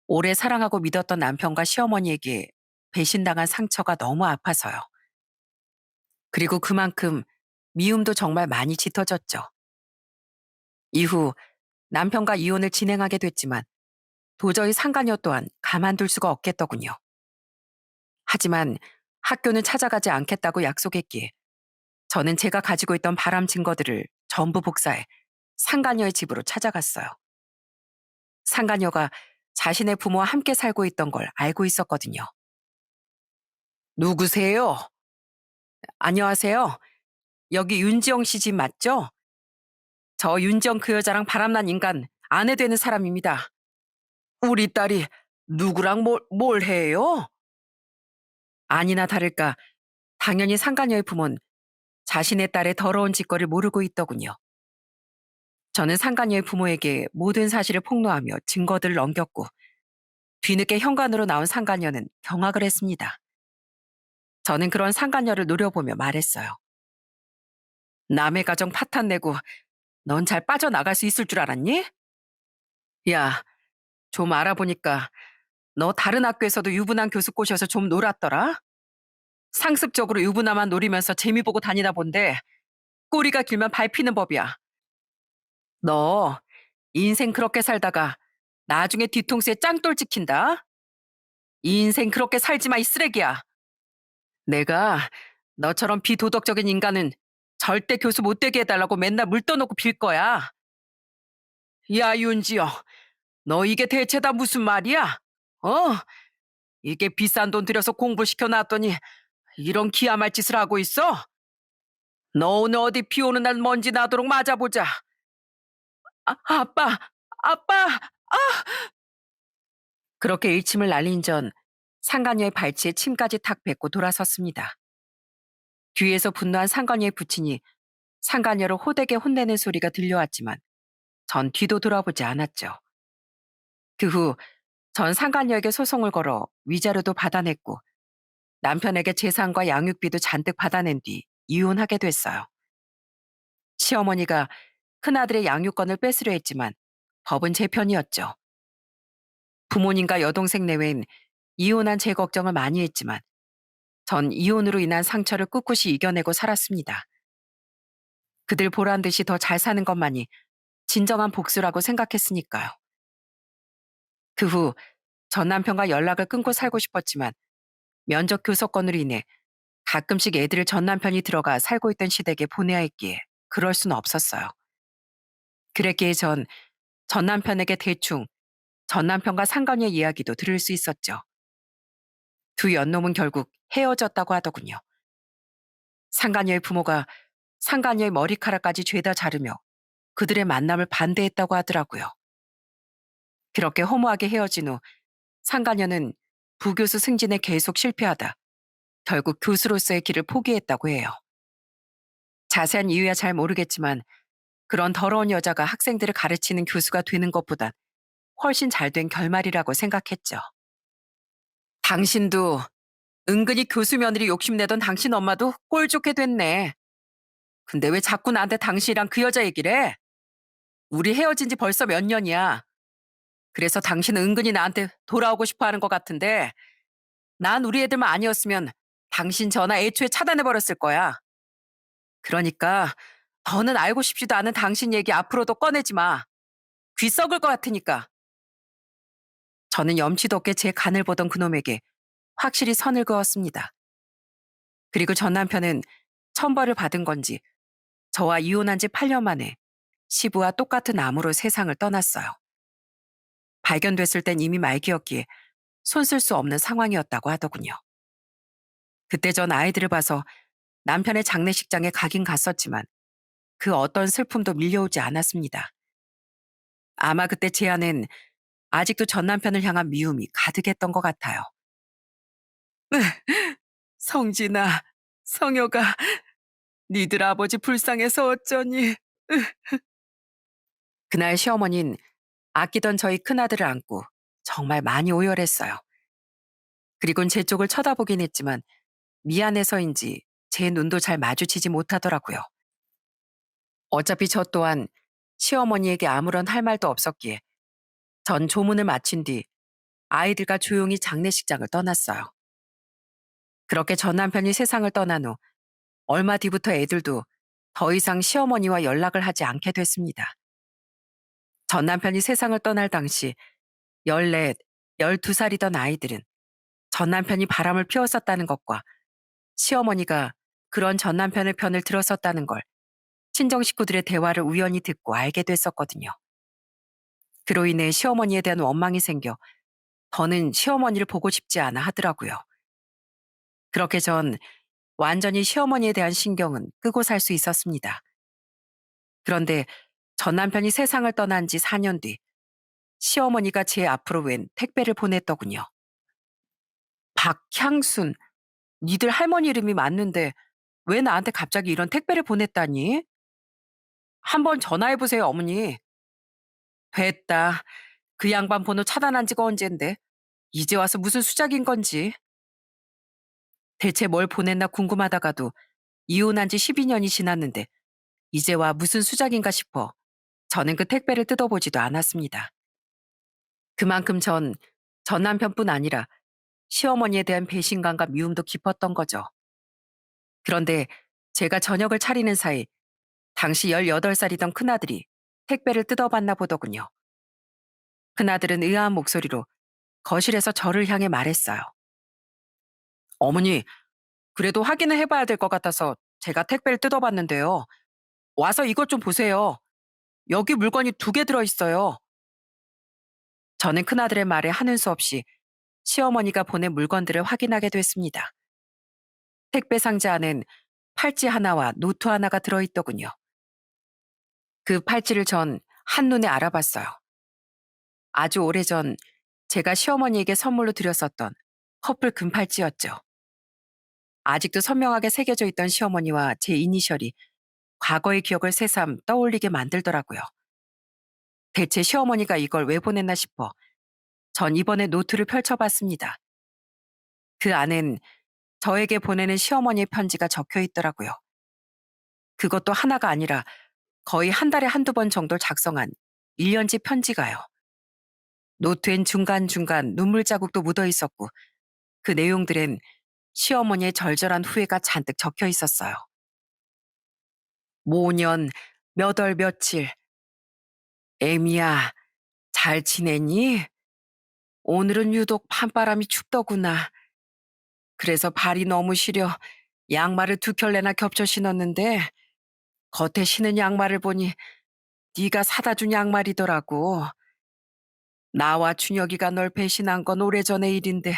오래 사랑하고 믿었던 남편과 시어머니에게 배신당한 상처가 너무 아파서요. 그리고 그만큼 미움도 정말 많이 짙어졌죠. 이후 남편과 이혼을 진행하게 됐지만 도저히 상간녀 또한 가만둘 수가 없겠더군요. 하지만 학교는 찾아가지 않겠다고 약속했기에 저는 제가 가지고 있던 바람 증거들을 전부 복사해 상간녀의 집으로 찾아갔어요. 상간녀가 자신의 부모와 함께 살고 있던 걸 알고 있었거든요. 누구세요? 안녕하세요. 여기 윤지영 씨 집 맞죠? 저 윤지영 그 여자랑 바람난 인간 아내 되는 사람입니다. 우리 딸이 누구랑 뭘 해요? 아니나 다를까 당연히 상간녀의 부모는 자신의 딸의 더러운 짓거리를 모르고 있더군요. 저는 상간녀의 부모에게 모든 사실을 폭로하며 증거들을 넘겼고 뒤늦게 현관으로 나온 상간녀는 경악을 했습니다. 저는 그런 상간녀를 노려보며 말했어요. 남의 가정 파탄내고 넌 잘 빠져나갈 수 있을 줄 알았니? 야, 좀 알아보니까 너 다른 학교에서도 유부남 교수 꼬셔서 좀 놀았더라? 상습적으로 유부남만 노리면서 재미 보고 다니다 본데 꼬리가 길면 밟히는 법이야. 너 인생 그렇게 살다가 나중에 뒤통수에 짱돌 찍힌다? 이 인생 그렇게 살지 마, 이 쓰레기야. 내가 너처럼 비도덕적인 인간은 절대 교수 못 되게 해달라고 맨날 물 떠놓고 빌 거야. 야, 윤지영, 너 이게 대체 다 무슨 말이야? 어? 이게 비싼 돈 들여서 공부시켜 놨더니 이런 기아말 짓을 하고 있어? 너 오늘 어디 비 오는 날 먼지 나도록 맞아보자. 아빠, 아빠! 그렇게 일침을 날린 전 상간녀의 발치에 침까지 탁 뱉고 돌아섰습니다. 뒤에서 분노한 상간녀의 부친이 상간녀를 호되게 혼내는 소리가 들려왔지만 전 뒤도 돌아보지 않았죠. 그 후 전 상간녀에게 소송을 걸어 위자료도 받아냈고 남편에게 재산과 양육비도 잔뜩 받아낸 뒤 이혼하게 됐어요. 시어머니가 큰아들의 양육권을 뺏으려 했지만 법은 제 편이었죠. 부모님과 여동생 내외인 이혼한 제 걱정을 많이 했지만 전 이혼으로 인한 상처를 꿋꿋이 이겨내고 살았습니다. 그들 보란 듯이 더 잘 사는 것만이 진정한 복수라고 생각했으니까요. 그 후 전 남편과 연락을 끊고 살고 싶었지만 면접 교섭권으로 인해 가끔씩 애들을 전 남편이 들어가 살고 있던 시댁에 보내야 했기에 그럴 수는 없었어요. 그랬기에 전 남편에게 대충 전 남편과 상관녀의 이야기도 들을 수 있었죠. 두 연놈은 결국 헤어졌다고 하더군요. 상간녀의 부모가 상간녀의 머리카락까지 죄다 자르며 그들의 만남을 반대했다고 하더라고요. 그렇게 허무하게 헤어진 후 상간녀는 부교수 승진에 계속 실패하다 결국 교수로서의 길을 포기했다고 해요. 자세한 이유야 잘 모르겠지만 그런 더러운 여자가 학생들을 가르치는 교수가 되는 것보단 훨씬 잘 된 결말이라고 생각했죠. 당신도 은근히 교수 며느리 욕심내던 당신 엄마도 꼴 좋게 됐네. 근데 왜 자꾸 나한테 당신이랑 그 여자 얘기를 해? 우리 헤어진 지 벌써 몇 년이야. 그래서 당신은 은근히 나한테 돌아오고 싶어 하는 것 같은데 난 우리 애들만 아니었으면 당신 전화 애초에 차단해버렸을 거야. 그러니까 더는 알고 싶지도 않은 당신 얘기 앞으로도 꺼내지 마. 귀 썩을 것 같으니까. 저는 염치도 없게 제 간을 보던 그놈에게 확실히 선을 그었습니다. 그리고 전 남편은 천벌을 받은 건지 저와 이혼한 지 8년 만에 시부와 똑같은 암으로 세상을 떠났어요. 발견됐을 땐 이미 말기였기에 손 쓸 수 없는 상황이었다고 하더군요. 그때 전 아이들을 봐서 남편의 장례식장에 가긴 갔었지만 그 어떤 슬픔도 밀려오지 않았습니다. 아마 그때 제 안엔 아직도 전 남편을 향한 미움이 가득했던 것 같아요. 성진아, 성효가 니들 아버지 불쌍해서 어쩌니. 그날 시어머니는 아끼던 저희 큰아들을 안고 정말 많이 오열했어요. 그리곤 제 쪽을 쳐다보긴 했지만 미안해서인지 제 눈도 잘 마주치지 못하더라고요. 어차피 저 또한 시어머니에게 아무런 할 말도 없었기에 전 조문을 마친 뒤 아이들과 조용히 장례식장을 떠났어요. 그렇게 전 남편이 세상을 떠난 후 얼마 뒤부터 애들도 더 이상 시어머니와 연락을 하지 않게 됐습니다. 전 남편이 세상을 떠날 당시 14, 12살이던 아이들은 전 남편이 바람을 피웠었다는 것과 시어머니가 그런 전 남편의 편을 들었었다는 걸 친정 식구들의 대화를 우연히 듣고 알게 됐었거든요. 그로 인해 시어머니에 대한 원망이 생겨 더는 시어머니를 보고 싶지 않아 하더라고요. 그렇게 전 완전히 시어머니에 대한 신경은 끄고 살 수 있었습니다. 그런데 전 남편이 세상을 떠난 지 4년 뒤 시어머니가 제 앞으로 웬 택배를 보냈더군요. 박향순, 니들 할머니 이름이 맞는데 왜 나한테 갑자기 이런 택배를 보냈다니? 한번 전화해보세요, 어머니. 됐다. 그 양반 번호 차단한 지가 언젠데. 이제 와서 무슨 수작인 건지. 대체 뭘 보냈나 궁금하다가도 이혼한 지 12년이 지났는데 이제 와 무슨 수작인가 싶어 저는 그 택배를 뜯어보지도 않았습니다. 그만큼 전 남편뿐 아니라 시어머니에 대한 배신감과 미움도 깊었던 거죠. 그런데 제가 저녁을 차리는 사이 당시 18살이던 큰아들이 택배를 뜯어봤나 보더군요. 큰아들은 의아한 목소리로 거실에서 저를 향해 말했어요. 어머니, 그래도 확인을 해봐야 될 것 같아서 제가 택배를 뜯어봤는데요. 와서 이것 좀 보세요. 여기 물건이 2개 들어있어요. 저는 큰아들의 말에 하는 수 없이 시어머니가 보낸 물건들을 확인하게 됐습니다. 택배 상자 안엔 팔찌 하나와 노트 하나가 들어있더군요. 그 팔찌를 전 한눈에 알아봤어요. 아주 오래전 제가 시어머니에게 선물로 드렸었던 커플 금팔찌였죠. 아직도 선명하게 새겨져 있던 시어머니와 제 이니셜이 과거의 기억을 새삼 떠올리게 만들더라고요. 대체 시어머니가 이걸 왜 보냈나 싶어 전 이번에 노트를 펼쳐봤습니다. 그 안엔 저에게 보내는 시어머니의 편지가 적혀 있더라고요. 그것도 하나가 아니라 거의 한 달에 한두 번 정도 작성한 1년지 편지가요. 노트엔 중간중간 눈물 자국도 묻어 있었고 그 내용들엔 시어머니의 절절한 후회가 잔뜩 적혀 있었어요. 모년 몇 월 며칠 애미야 잘 지냈니? 오늘은 유독 밤바람이 춥더구나. 그래서 발이 너무 시려 양말을 2켤레나 겹쳐 신었는데 겉에 신은 양말을 보니 네가 사다 준 양말이더라고. 나와 준혁이가 널 배신한 건 오래전의 일인데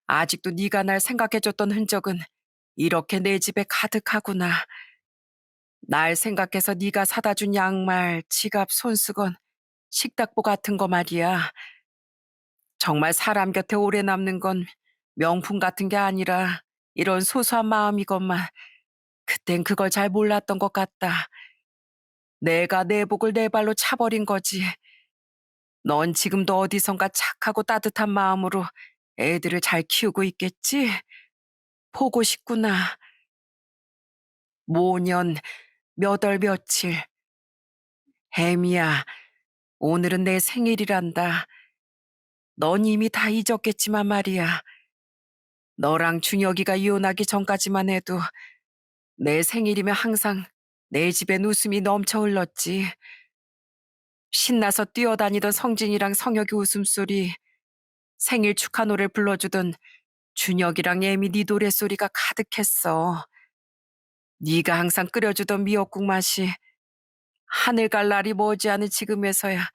아직도 네가 날 생각해줬던 흔적은 이렇게 내 집에 가득하구나. 날 생각해서 네가 사다 준 양말, 지갑, 손수건, 식탁보 같은 거 말이야. 정말 사람 곁에 오래 남는 건 명품 같은 게 아니라 이런 소소한 마음이건만 그땐 그걸 잘 몰랐던 것 같다. 내가 내 복을 내 발로 차버린 거지. 넌 지금도 어디선가 착하고 따뜻한 마음으로 애들을 잘 키우고 있겠지? 보고 싶구나. 모년 몇 월 며칠. 햄이야, 오늘은 내 생일이란다. 넌 이미 다 잊었겠지만 말이야. 너랑 준혁이가 이혼하기 전까지만 해도 내 생일이면 항상 내 집엔 웃음이 넘쳐 흘렀지. 신나서 뛰어다니던 성진이랑 성혁이 웃음소리, 생일 축하 노래 불러주던 준혁이랑 예미 네 노랫소리가 가득했어. 네가 항상 끓여주던 미역국 맛이 하늘 갈 날이 머지않은 지금에서야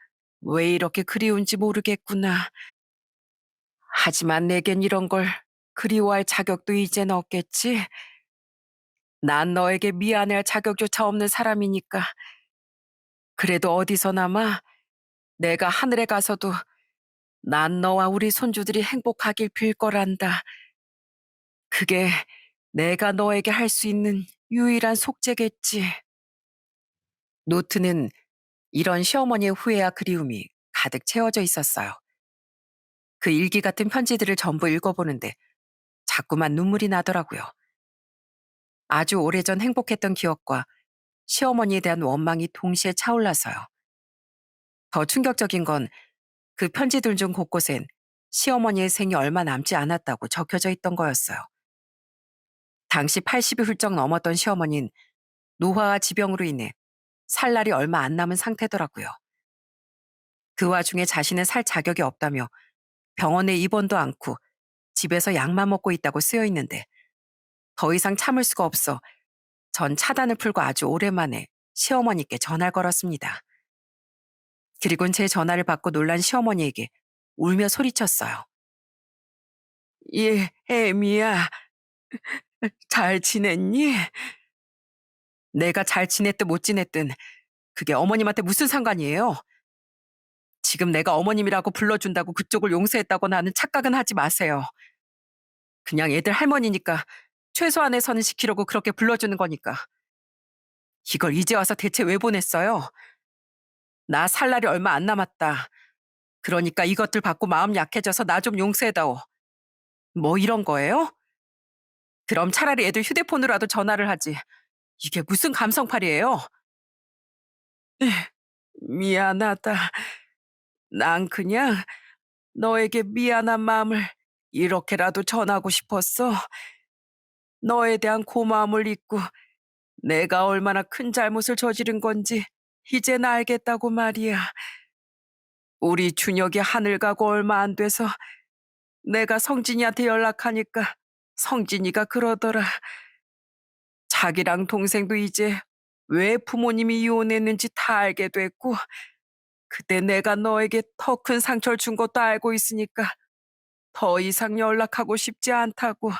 왜 이렇게 그리운지 모르겠구나. 하지만 내겐 이런 걸 그리워할 자격도 이젠 없겠지. 난 너에게 미안해할 자격조차 없는 사람이니까. 그래도 어디서나마 내가 하늘에 가서도 난 너와 우리 손주들이 행복하길 빌 거란다. 그게 내가 너에게 할 수 있는 유일한 속죄겠지. 노트는 이런 시어머니의 후회와 그리움이 가득 채워져 있었어요. 그 일기 같은 편지들을 전부 읽어보는데 자꾸만 눈물이 나더라고요. 아주 오래전 행복했던 기억과 시어머니에 대한 원망이 동시에 차올라서요. 더 충격적인 건 그 편지들 중 곳곳엔 시어머니의 생이 얼마 남지 않았다고 적혀져 있던 거였어요. 당시 80이 훌쩍 넘었던 시어머니는 노화와 지병으로 인해 살 날이 얼마 안 남은 상태더라고요. 그 와중에 자신은 살 자격이 없다며 병원에 입원도 않고 집에서 약만 먹고 있다고 쓰여 있는데 더 이상 참을 수가 없어 전 차단을 풀고 아주 오랜만에 시어머니께 전화를 걸었습니다. 그리곤 제 전화를 받고 놀란 시어머니에게 울며 소리쳤어요. 예, 애미야, 잘 지냈니? 내가 잘 지냈든 못 지냈든 그게 어머님한테 무슨 상관이에요? 지금 내가 어머님이라고 불러준다고 그쪽을 용서했다거나 하는 착각은 하지 마세요. 그냥 애들 할머니니까 최소한의 선은 지키려고 그렇게 불러주는 거니까. 이걸 이제 와서 대체 왜 보냈어요? 나 살 날이 얼마 안 남았다. 그러니까 이것들 받고 마음 약해져서 나 좀 용서해다오. 뭐 이런 거예요? 그럼 차라리 애들 휴대폰으로라도 전화를 하지. 이게 무슨 감성팔이에요? 미안하다. 난 그냥 너에게 미안한 마음을 이렇게라도 전하고 싶었어. 너에 대한 고마움을 잊고 내가 얼마나 큰 잘못을 저지른 건지 이젠 알겠다고 말이야. 우리 준혁이 하늘 가고 얼마 안 돼서 내가 성진이한테 연락하니까 성진이가 그러더라. 자기랑 동생도 이제 왜 부모님이 이혼했는지 다 알게 됐고, 그때 내가 너에게 더 큰 상처를 준 것도 알고 있으니까 더 이상 연락하고 싶지 않다고.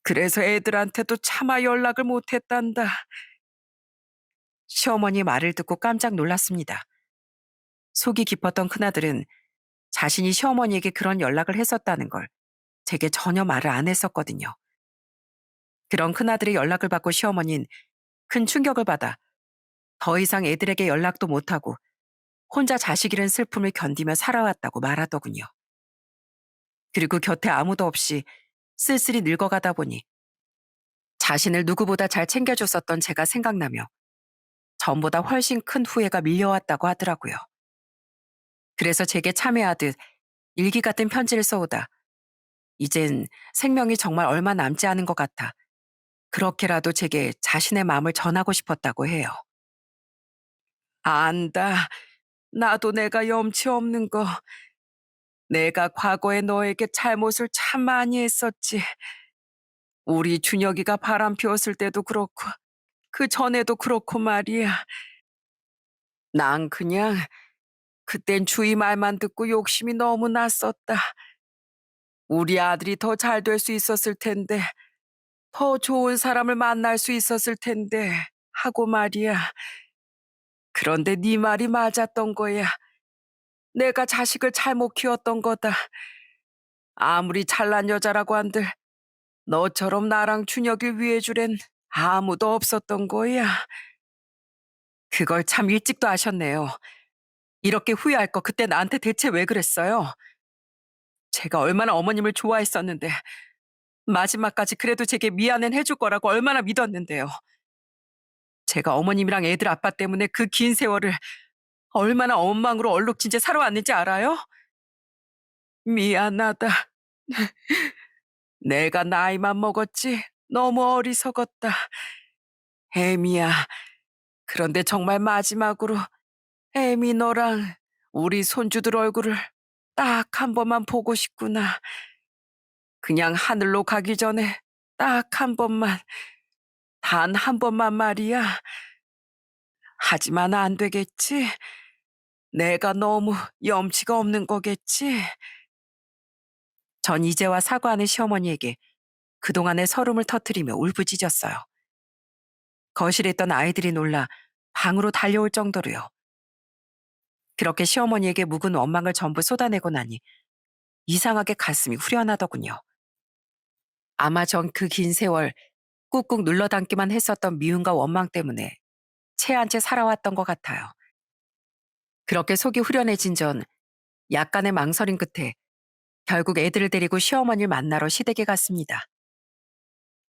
그래서 애들한테도 차마 연락을 못했단다. 시어머니 말을 듣고 깜짝 놀랐습니다. 속이 깊었던 큰아들은 자신이 시어머니에게 그런 연락을 했었다는 걸 제게 전혀 말을 안 했었거든요. 그런 큰아들의 연락을 받고 시어머니는 큰 충격을 받아 더 이상 애들에게 연락도 못하고 혼자 자식 잃은 슬픔을 견디며 살아왔다고 말하더군요. 그리고 곁에 아무도 없이 쓸쓸히 늙어가다 보니 자신을 누구보다 잘 챙겨줬었던 제가 생각나며 전보다 훨씬 큰 후회가 밀려왔다고 하더라고요. 그래서 제게 참회하듯 일기 같은 편지를 써오다 이젠 생명이 정말 얼마 남지 않은 것 같아 그렇게라도 제게 자신의 마음을 전하고 싶었다고 해요. 안다. 나도 내가 염치 없는 거. 내가 과거에 너에게 잘못을 참 많이 했었지. 우리 준혁이가 바람 피웠을 때도 그렇고 그 전에도 그렇고 말이야. 난 그냥 그땐 주위 말만 듣고 욕심이 너무 났었다. 우리 아들이 더 잘 될 수 있었을 텐데, 더 좋은 사람을 만날 수 있었을 텐데 하고 말이야. 그런데 네 말이 맞았던 거야. 내가 자식을 잘못 키웠던 거다. 아무리 잘난 여자라고 한들 너처럼 나랑 준혁을 위해 주랜 아무도 없었던 거야. 그걸 참 일찍도 아셨네요. 이렇게 후회할 거 그때 나한테 대체 왜 그랬어요? 제가 얼마나 어머님을 좋아했었는데 마지막까지 그래도 제게 미안은 해줄 거라고 얼마나 믿었는데요. 제가 어머님이랑 애들 아빠 때문에 그 긴 세월을 얼마나 엉망으로 얼룩진 채 살아왔는지 알아요? 미안하다. 내가 나이만 먹었지 너무 어리석었다. 애미야. 그런데 정말 마지막으로 애미 너랑 우리 손주들 얼굴을 딱 한 번만 보고 싶구나. 그냥 하늘로 가기 전에 딱 한 번만, 단 한 번만 말이야. 하지만 안 되겠지? 내가 너무 염치가 없는 거겠지? 전 이제와 사과하는 시어머니에게 그동안의 서름을 터뜨리며 울부짖었어요. 거실에 있던 아이들이 놀라 방으로 달려올 정도로요. 그렇게 시어머니에게 묵은 원망을 전부 쏟아내고 나니 이상하게 가슴이 후련하더군요. 아마 전 그 긴 세월 꾹꾹 눌러 담기만 했었던 미움과 원망 때문에 체한 채 살아왔던 것 같아요. 그렇게 속이 후련해진 전 약간의 망설임 끝에 결국 애들을 데리고 시어머니를 만나러 시댁에 갔습니다.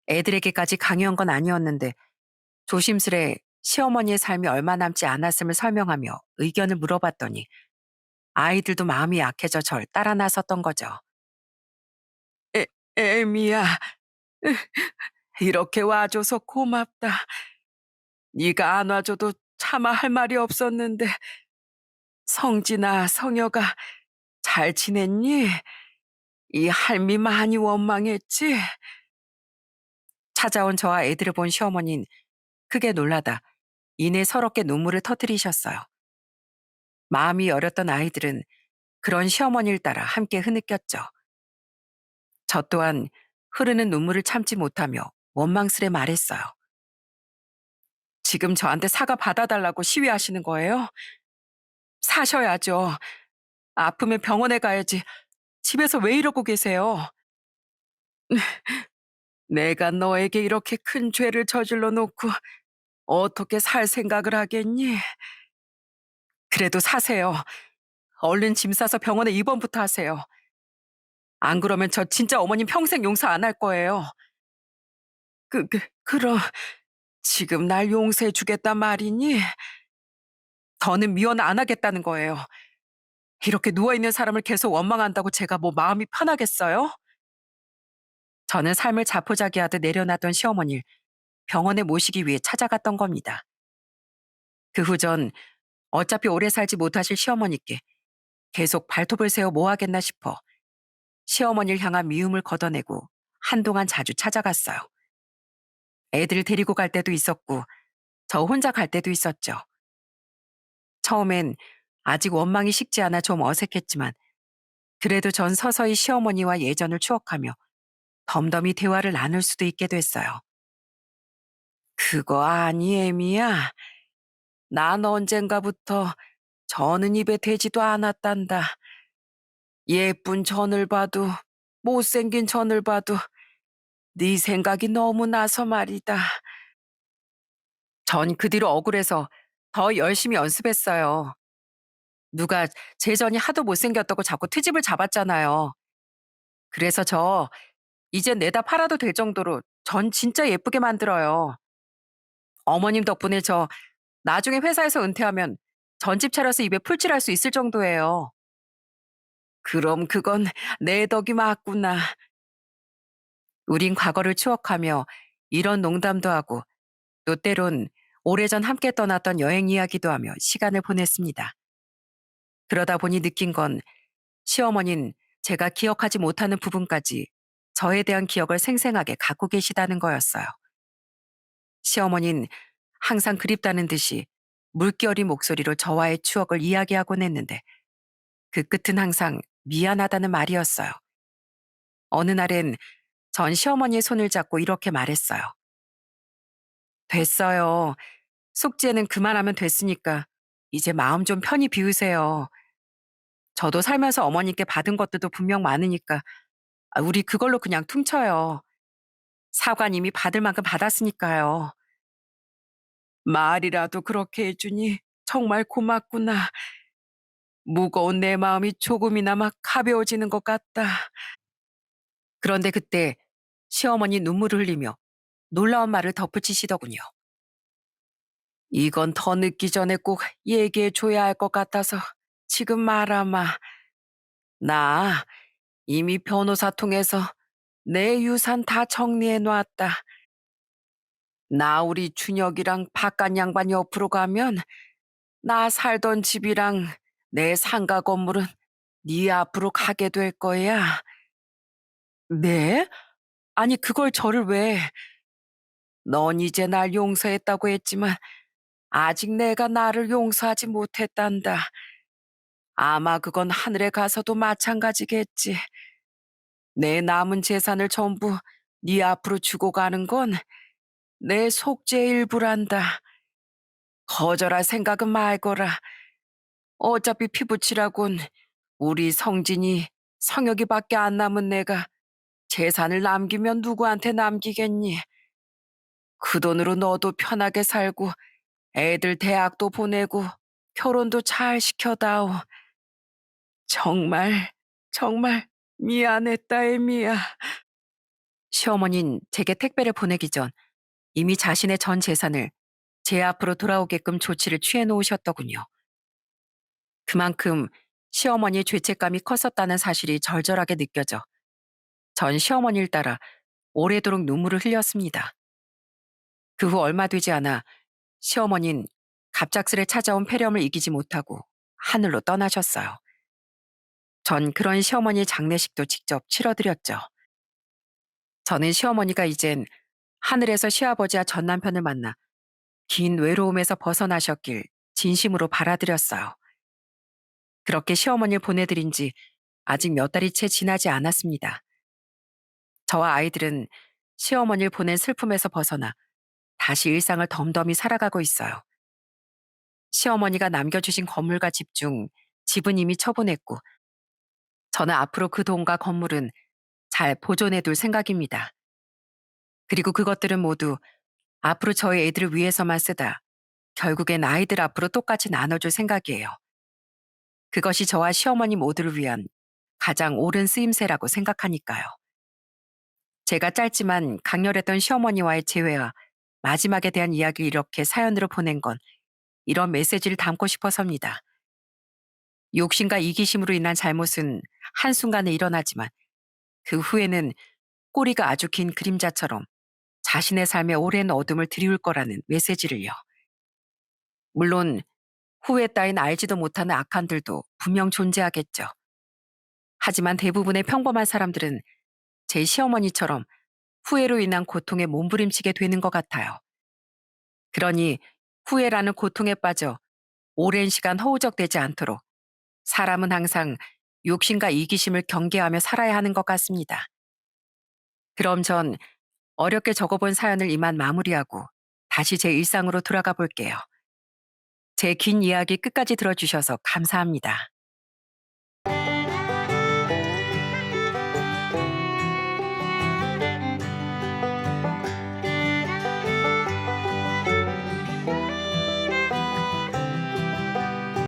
애들에게까지 강요한 건 아니었는데 조심스레 시어머니의 삶이 얼마 남지 않았음을 설명하며 의견을 물어봤더니 아이들도 마음이 약해져 절 따라 나섰던 거죠. 애, 애미야, 이렇게 와줘서 고맙다. 네가 안 와줘도 차마 할 말이 없었는데 성진아, 성혁아 잘 지냈니? 이 할미 많이 원망했지? 찾아온 저와 애들을 본 시어머니는 크게 놀라다 이내 서럽게 눈물을 터뜨리셨어요. 마음이 여렸던 아이들은 그런 시어머니를 따라 함께 흐느꼈죠. 저 또한 흐르는 눈물을 참지 못하며 원망스레 말했어요. 지금 저한테 사과 받아달라고 시위하시는 거예요? 사셔야죠. 아프면 병원에 가야지. 집에서 왜 이러고 계세요? 내가 너에게 이렇게 큰 죄를 저질러 놓고 어떻게 살 생각을 하겠니? 그래도 사세요. 얼른 짐 싸서 병원에 입원부터 하세요. 안 그러면 저 진짜 어머님 평생 용서 안 할 거예요. 그럼 지금 날 용서해 주겠단 말이니? 더는 미원 안 하겠다는 거예요. 이렇게 누워있는 사람을 계속 원망한다고 제가 뭐 마음이 편하겠어요? 저는 삶을 자포자기하듯 내려놔던 시어머니를 병원에 모시기 위해 찾아갔던 겁니다. 그 후 전 어차피 오래 살지 못하실 시어머니께 계속 발톱을 세워 뭐 하겠나 싶어 시어머니를 향한 미움을 걷어내고 한동안 자주 찾아갔어요. 애들 데리고 갈 때도 있었고 저 혼자 갈 때도 있었죠. 처음엔 아직 원망이 식지 않아 좀 어색했지만 그래도 전 서서히 시어머니와 예전을 추억하며 덤덤히 대화를 나눌 수도 있게 됐어요. 그거 아니, 애미야. 난 언젠가부터 저는 입에 대지도 않았단다. 예쁜 전을 봐도 못생긴 전을 봐도 네 생각이 너무 나서 말이다. 전 그 뒤로 억울해서 더 열심히 연습했어요. 누가 제 전이 하도 못생겼다고 자꾸 트집을 잡았잖아요. 그래서 저 이젠 내다 팔아도 될 정도로 전 진짜 예쁘게 만들어요. 어머님 덕분에 저 나중에 회사에서 은퇴하면 전집 차려서 입에 풀칠할 수 있을 정도예요. 그럼 그건 내 덕이 맞구나. 우린 과거를 추억하며 이런 농담도 하고 또 때론 오래전 함께 떠났던 여행 이야기도 하며 시간을 보냈습니다. 그러다 보니 느낀 건 시어머니는 제가 기억하지 못하는 부분까지 저에 대한 기억을 생생하게 갖고 계시다는 거였어요. 시어머니는 항상 그립다는 듯이 물결이 목소리로 저와의 추억을 이야기하곤 했는데 그 끝은 항상 미안하다는 말이었어요. 어느 날엔 전 시어머니의 손을 잡고 이렇게 말했어요. 됐어요. 속죄는 그만하면 됐으니까 이제 마음 좀 편히 비우세요. 저도 살면서 어머니께 받은 것들도 분명 많으니까 우리 그걸로 그냥 퉁쳐요. 사관 이미 받을 만큼 받았으니까요. 말이라도 그렇게 해주니 정말 고맙구나. 무거운 내 마음이 조금이나마 가벼워지는 것 같다. 그런데 그때 시어머니 눈물을 흘리며 놀라운 말을 덧붙이시더군요. 이건 더 늦기 전에 꼭 얘기해 줘야 할 것 같아서 지금 말아마. 나 이미 변호사 통해서 내 유산 다 정리해 놨다. 나 우리 준혁이랑 바깥 양반 옆으로 가면 나 살던 집이랑 내 상가 건물은 네 앞으로 가게 될 거야. 네? 아니 그걸 저를 왜? 넌 이제 날 용서했다고 했지만 아직 내가 나를 용서하지 못했단다. 아마 그건 하늘에 가서도 마찬가지겠지. 내 남은 재산을 전부 네 앞으로 주고 가는 건 내 속죄의 일부란다. 거절할 생각은 말거라. 어차피 피부치라곤 우리 성진이 성혁이밖에 안 남은 내가 재산을 남기면 누구한테 남기겠니? 그 돈으로 너도 편하게 살고 애들 대학도 보내고 결혼도 잘 시켜다오. 정말 정말 미안했다 애미야. 시어머니는 제게 택배를 보내기 전 이미 자신의 전 재산을 제 앞으로 돌아오게끔 조치를 취해 놓으셨더군요. 그만큼 시어머니의 죄책감이 컸었다는 사실이 절절하게 느껴져 전 시어머니를 따라 오래도록 눈물을 흘렸습니다. 그 후 얼마 되지 않아 시어머니는 갑작스레 찾아온 폐렴을 이기지 못하고 하늘로 떠나셨어요. 전 그런 시어머니 장례식도 직접 치러드렸죠. 저는 시어머니가 이젠 하늘에서 시아버지와 전 남편을 만나 긴 외로움에서 벗어나셨길 진심으로 바라드렸어요. 그렇게 시어머니를 보내드린 지 아직 몇 달이 채 지나지 않았습니다. 저와 아이들은 시어머니를 보낸 슬픔에서 벗어나 다시 일상을 덤덤히 살아가고 있어요. 시어머니가 남겨주신 건물과 집 중 집은 이미 처분했고 저는 앞으로 그 돈과 건물은 잘 보존해둘 생각입니다. 그리고 그것들은 모두 앞으로 저희 애들을 위해서만 쓰다 결국엔 아이들 앞으로 똑같이 나눠줄 생각이에요. 그것이 저와 시어머니 모두를 위한 가장 옳은 쓰임새라고 생각하니까요. 제가 짧지만 강렬했던 시어머니와의 재회와 마지막에 대한 이야기를 이렇게 사연으로 보낸 건 이런 메시지를 담고 싶어서입니다. 욕심과 이기심으로 인한 잘못은 한순간에 일어나지만 그 후에는 꼬리가 아주 긴 그림자처럼 자신의 삶의 오랜 어둠을 드리울 거라는 메시지를요. 물론 후회 따윈 알지도 못하는 악한들도 분명 존재하겠죠. 하지만 대부분의 평범한 사람들은 제 시어머니처럼 후회로 인한 고통에 몸부림치게 되는 것 같아요. 그러니 후회라는 고통에 빠져 오랜 시간 허우적대지 않도록 사람은 항상 욕심과 이기심을 경계하며 살아야 하는 것 같습니다. 그럼 전 어렵게 적어본 사연을 이만 마무리하고 다시 제 일상으로 돌아가 볼게요. 제 긴 이야기 끝까지 들어주셔서 감사합니다.